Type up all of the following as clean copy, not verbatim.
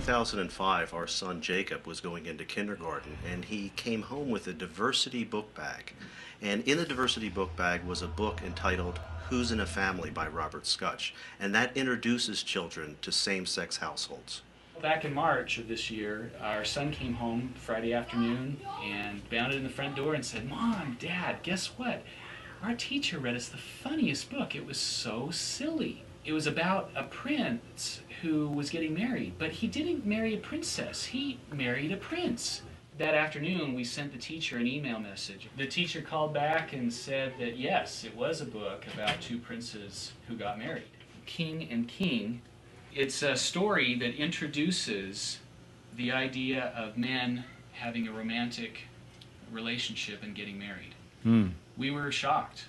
2005, our son Jacob was going into kindergarten, and he came home with a diversity book bag. And in the diversity book bag was a book entitled Who's in a Family by Robert Scutch, and that introduces children to same-sex households. Back in March of this year, our son came home Friday afternoon and bounded in the front door and said, "Mom, Dad, guess what? Our teacher read us the funniest book. It was so silly. It was about a prince who was getting married, but he didn't marry a princess. He married a prince." That afternoon, we sent the teacher an email message. The teacher called back and said that yes, it was a book about two princes who got married. King and King. It's a story that introduces the idea of men having a romantic relationship and getting married. We were shocked.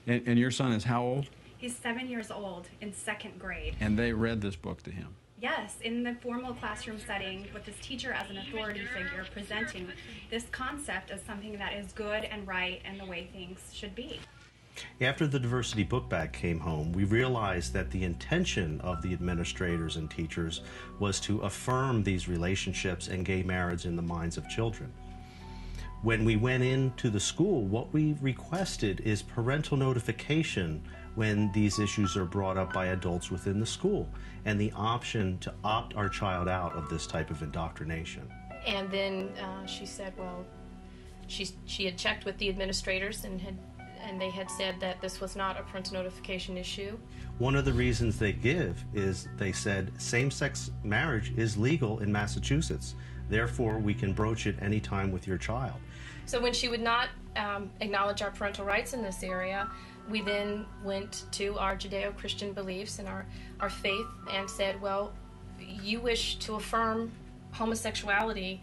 And your son is how old? He's 7 years old, in second grade. And they read this book to him? Yes, in the formal classroom setting with his teacher as an authority figure presenting this concept as something that is good and right and the way things should be. After the diversity book bag came home, we realized that the intention of the administrators and teachers was to affirm these relationships and gay marriage in the minds of children. When we went into the school, what we requested is parental notification when these issues are brought up by adults within the school, and the option to opt our child out of this type of indoctrination. And then she said, well, she had checked with the administrators and they had said that this was not a parental notification issue. One of the reasons they give is they said same-sex marriage is legal in Massachusetts. Therefore, we can broach it anytime with your child. So when she would not acknowledge our parental rights in this area, we then went to our Judeo-Christian beliefs and our faith and said, well, you wish to affirm homosexuality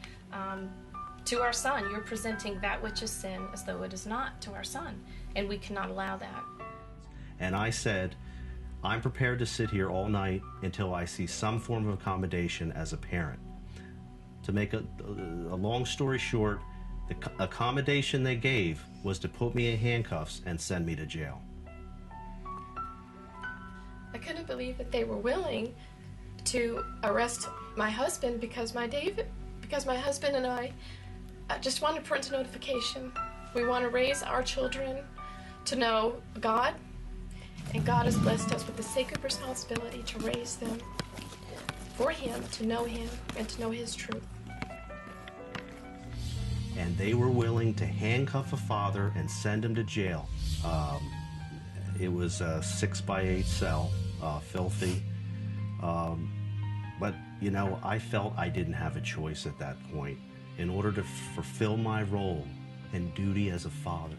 to our son. You're presenting that which is sin as though it is not to our son, and we cannot allow that. And I said, I'm prepared to sit here all night until I see some form of accommodation as a parent. To make a long story short, the accommodation they gave was to put me in handcuffs and send me to jail. I couldn't believe that they were willing to arrest my husband because my husband and I just wanted parental notification. We want to raise our children to know God, and God has blessed us with the sacred responsibility to raise them for Him, to know Him, and to know His truth. And they were willing to handcuff a father and send him to jail. It was a 6x8 cell, filthy. But, you know, I felt I didn't have a choice at that point. In order to fulfill my role and duty as a father,